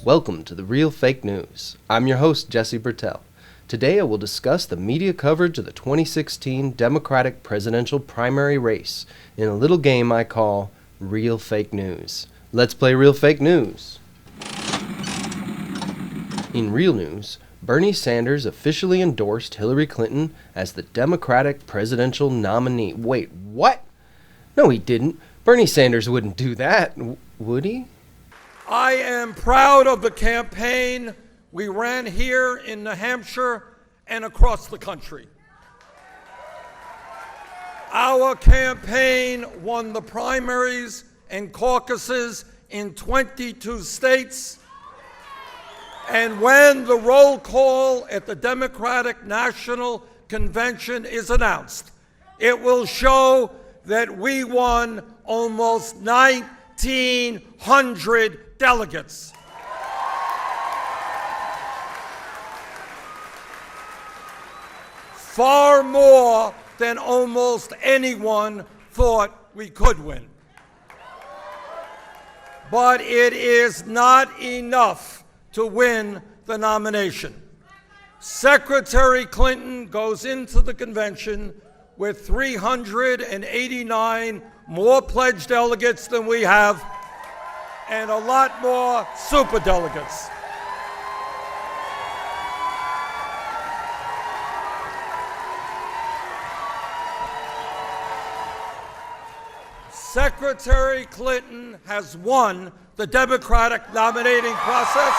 Welcome to the Real Fake News. I'm your host, Jesse Bertel. Today I will discuss the media coverage of the 2016 Democratic presidential primary race in a little game I call Real Fake News. Let's play Real Fake News. In real news, Bernie Sanders officially endorsed Hillary Clinton as the Democratic presidential nominee. Wait, what? No, he didn't. Bernie Sanders wouldn't do that, would he? I am proud of the campaign we ran here in New Hampshire and across the country. Our campaign won the primaries and caucuses in 22 states. And when the roll call at the Democratic National Convention is announced, it will show that we won almost 1,900 delegates. Far more than almost anyone thought we could win. But it is not enough to win the nomination. Secretary Clinton goes into the convention with 389 more pledged delegates than we have, and a lot more superdelegates. Secretary Clinton has won the Democratic nominating process.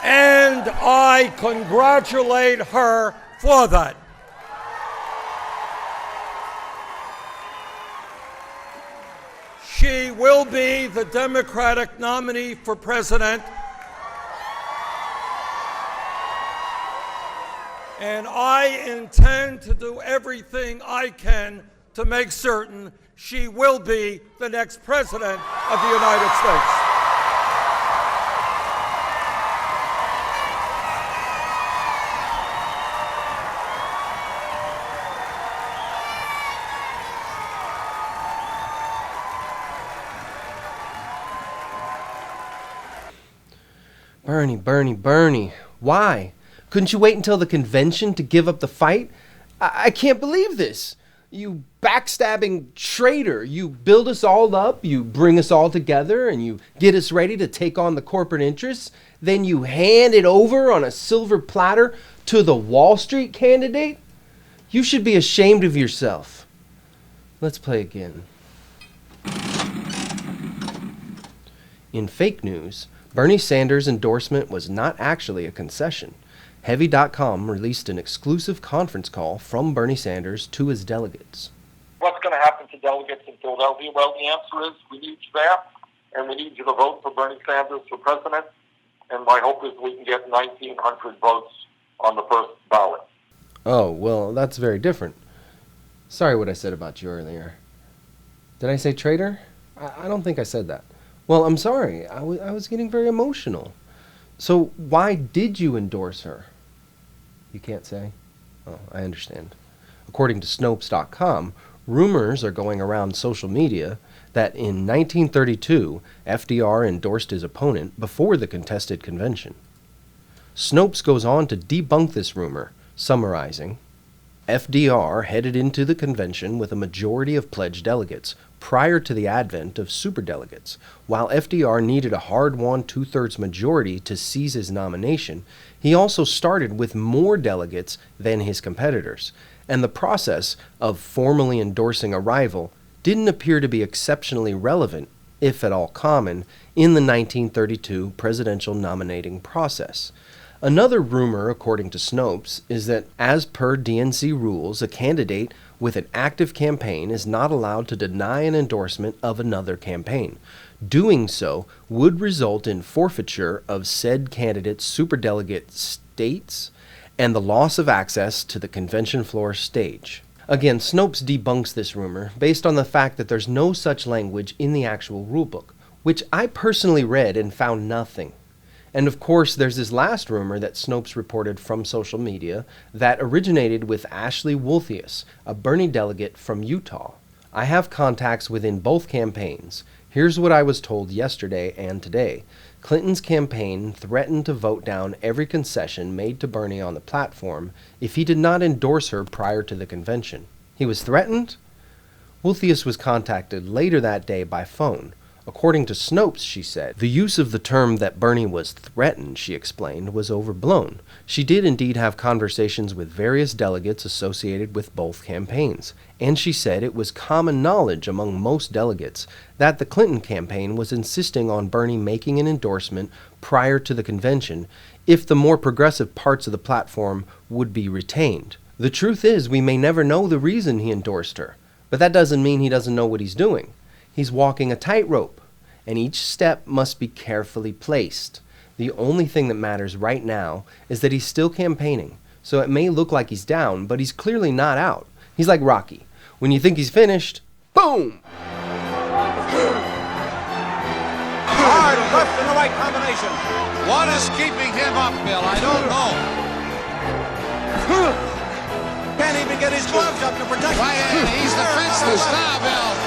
And I congratulate her for that. She will be the Democratic nominee for president, and I intend to do everything I can to make certain she will be the next president of the United States. Bernie, why? Couldn't you wait until the convention to give up the fight? I can't believe this. You backstabbing traitor. You build us all up, you bring us all together, and you get us ready to take on the corporate interests. Then you hand it over on a silver platter to the Wall Street candidate? You should be ashamed of yourself. Let's play again. In fake news, Bernie Sanders' endorsement was not actually a concession. Heavy.com released an exclusive conference call from Bernie Sanders to his delegates. What's going to happen to delegates in Philadelphia? Well, the answer is we need you there, and we need you to vote for Bernie Sanders for president. And my hope is we can get 1,900 votes on the first ballot. Oh, well, that's very different. Sorry what I said about you earlier. Did I say traitor? I don't think I said that. Well, I'm sorry. I was getting very emotional. So why did you endorse her? You can't say? Oh, I understand. According to Snopes.com, rumors are going around social media that in 1932, FDR endorsed his opponent before the contested convention. Snopes goes on to debunk this rumor, summarizing, FDR headed into the convention with a majority of pledged delegates prior to the advent of superdelegates. While FDR needed a hard-won two-thirds majority to seize his nomination, he also started with more delegates than his competitors, and the process of formally endorsing a rival didn't appear to be exceptionally relevant, if at all common, in the 1932 presidential nominating process. Another rumor, according to Snopes, is that as per DNC rules, a candidate with an active campaign is not allowed to deny an endorsement of another campaign. Doing so would result in forfeiture of said candidate's superdelegate states and the loss of access to the convention floor stage. Again, Snopes debunks this rumor based on the fact that there's no such language in the actual rulebook, which I personally read and found nothing. And of course, there's this last rumor that Snopes reported from social media that originated with Ashley Wolthius, a Bernie delegate from Utah. I have contacts within both campaigns. Here's what I was told yesterday and today. Clinton's campaign threatened to vote down every concession made to Bernie on the platform if he did not endorse her prior to the convention. He was threatened? Wolthius was contacted later that day by phone. According to Snopes, she said, the use of the term that Bernie was threatened, she explained, was overblown. She did indeed have conversations with various delegates associated with both campaigns, and she said it was common knowledge among most delegates that the Clinton campaign was insisting on Bernie making an endorsement prior to the convention if the more progressive parts of the platform would be retained. The truth is, we may never know the reason he endorsed her, but that doesn't mean he doesn't know what he's doing. He's walking a tightrope, and each step must be carefully placed. The only thing that matters right now is that he's still campaigning, so it may look like he's down, but he's clearly not out. He's like Rocky. When you think he's finished, boom! Hard left and the right combination. What is keeping him up, Bill? I don't know. Can't even get his gloves up to protect him. Right, he's defenseless now, Bill.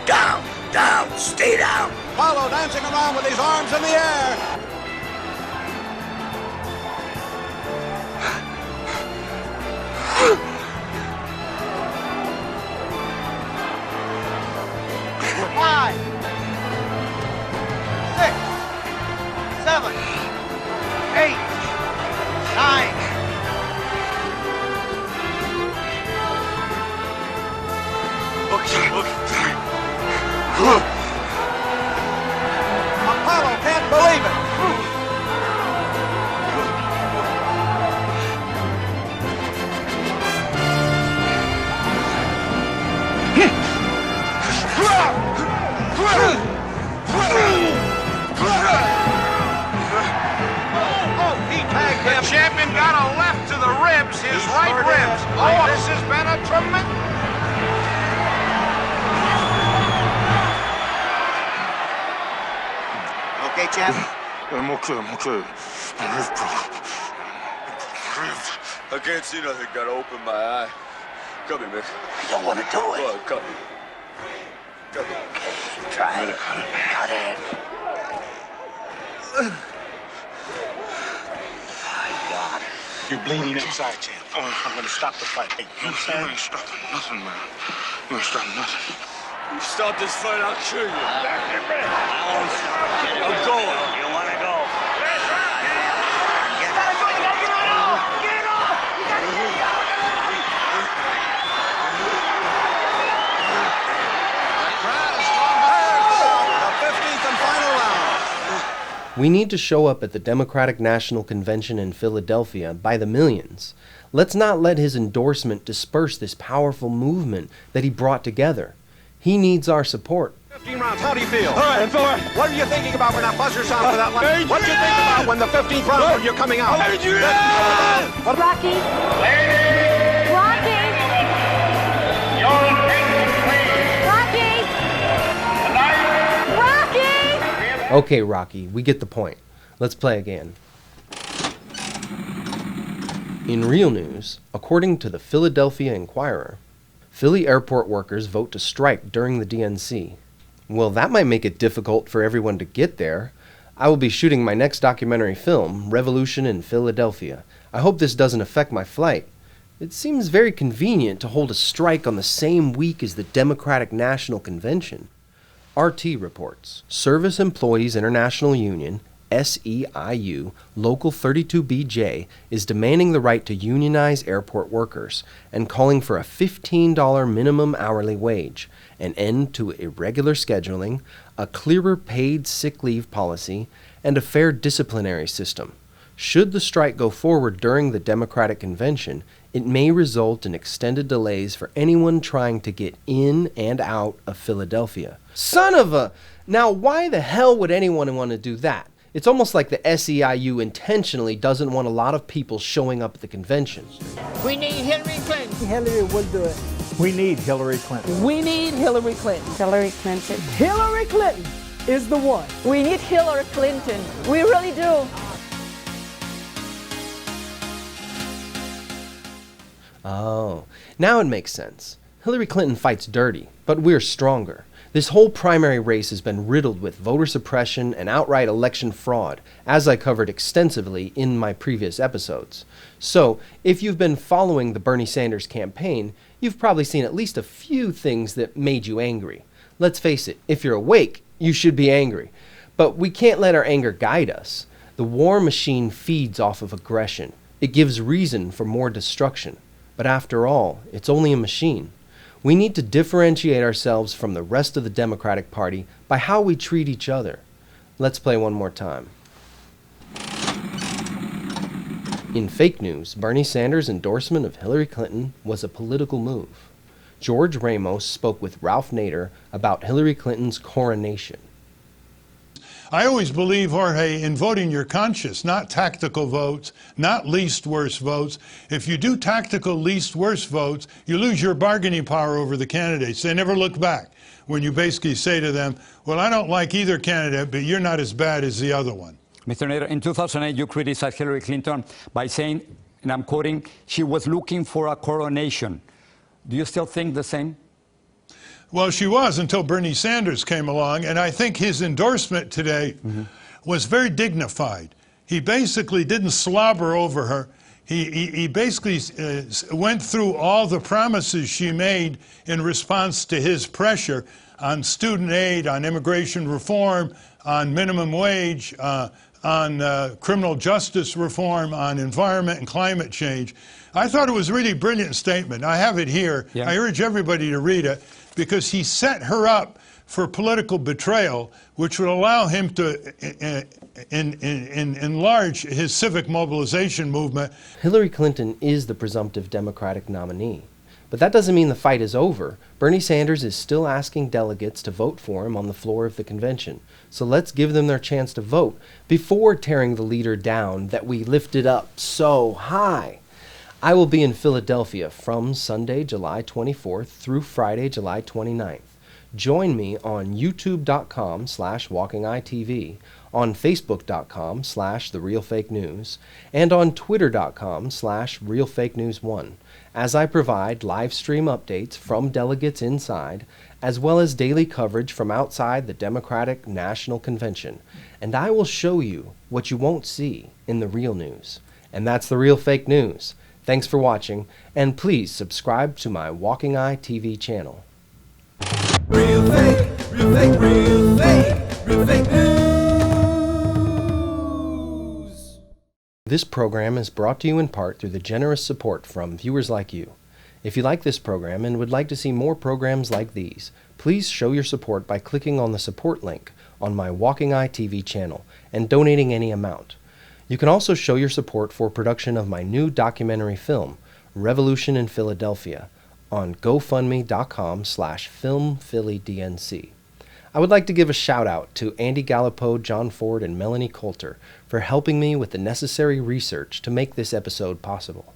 Down, down, stay down. Paulo dancing around with his arms in the air. Five, 6, 7, 8, 9. Apollo can't believe it. He tagged him. The champion got a left to the ribs, his right ribs. Oh, this has been a tremendous... Okay, champ. I'm okay. My ribs broke. I can't see nothing. Gotta open my eye. Come here, man. I don't want to do it. Come on, come here. Come here. Okay, try it. Cut it. My God. You're bleeding inside, champ. I'm gonna stop the fight. Hey, you ain't stopping nothing, man. You ain't stopping nothing. You stop this fight, I'll kill you. I won't stop. I'm going. You want to go? We need to show up at the Democratic National Convention in Philadelphia by the millions. Let's not let his endorsement disperse this powerful movement that he brought together. He needs our support. 15 rounds, how do you feel? All right, I'm fine. What are you thinking about when that buzzer sounds for that line? What do you think about when the 15th round when you're coming out? Adrian! Rocky. Rocky. Rocky. Okay, Rocky, we get the point. Let's play again. In real news, according to the Philadelphia Inquirer, Philly airport workers vote to strike during the DNC. Well, that might make it difficult for everyone to get there. I will be shooting my next documentary film, Revolution in Philadelphia. I hope this doesn't affect my flight. It seems very convenient to hold a strike on the same week as the Democratic National Convention. RT reports, Service Employees International Union, SEIU, Local 32BJ, is demanding the right to unionize airport workers and calling for a $15 minimum hourly wage, an end to irregular scheduling, a clearer paid sick leave policy, and a fair disciplinary system. Should the strike go forward during the Democratic Convention, It may result in extended delays for anyone trying to get in and out of Philadelphia. Son of a... Now, why the hell would anyone want to do that? It's almost like the SEIU intentionally doesn't want a lot of people showing up at the convention. We need Hillary Clinton. Hillary will do it. We need Hillary Clinton. We need Hillary Clinton. Hillary Clinton. Hillary Clinton is the one. We need Hillary Clinton. We really do. Oh, now it makes sense. Hillary Clinton fights dirty, but we're stronger. This whole primary race has been riddled with voter suppression and outright election fraud, as I covered extensively in my previous episodes. So, if you've been following the Bernie Sanders campaign, you've probably seen at least a few things that made you angry. Let's face it, if you're awake, you should be angry. But we can't let our anger guide us. The war machine feeds off of aggression. It gives reason for more destruction. But after all, it's only a machine. We need to differentiate ourselves from the rest of the Democratic Party by how we treat each other. Let's play one more time. In fake news, Bernie Sanders' endorsement of Hillary Clinton was a political move. George Ramos spoke with Ralph Nader about Hillary Clinton's coronation. I always believe, Jorge, in voting your conscience, not tactical votes, not least worst votes. If you do tactical least worst votes, you lose your bargaining power over the candidates. They never look back when you basically say to them, well, I don't like either candidate, but you're not as bad as the other one. Mr. Nader, in 2008, you criticized Hillary Clinton by saying, and I'm quoting, she was looking for a coronation. Do you still think the same? Well, she was until Bernie Sanders came along, and I think his endorsement today was very dignified. He basically didn't slobber over her. He basically went through all the promises she made in response to his pressure on student aid, on immigration reform, on minimum wage, on criminal justice reform, on environment and climate change. I thought it was a really brilliant statement. I have it here. Yeah. I urge everybody to read it, because he set her up for political betrayal, which would allow him to enlarge his civic mobilization movement. Hillary Clinton is the presumptive Democratic nominee. But that doesn't mean the fight is over. Bernie Sanders is still asking delegates to vote for him on the floor of the convention. So let's give them their chance to vote before tearing the leader down that we lifted up so high. I will be in Philadelphia from Sunday, July 24th through Friday, July 29th. Join me on youtube.com/walkingeyetv, on facebook.com/therealfakenews, and on twitter.com/realfakenews1, as I provide live stream updates from delegates inside, as well as daily coverage from outside the Democratic National Convention. And I will show you what you won't see in the real news. And that's the Real Fake News. Thanks for watching, and please subscribe to my Walking Eye TV channel. Real fake, real fake, real fake, real fake news. This program is brought to you in part through the generous support from viewers like you. If you like this program and would like to see more programs like these, please show your support by clicking on the support link on my Walking Eye TV channel and donating any amount. You can also show your support for production of my new documentary film, Revolution in Philadelphia, on gofundme.com/filmphillydnc. I would like to give a shout out to Andy Galipeau, John Ford, and Melanie Coulter for helping me with the necessary research to make this episode possible.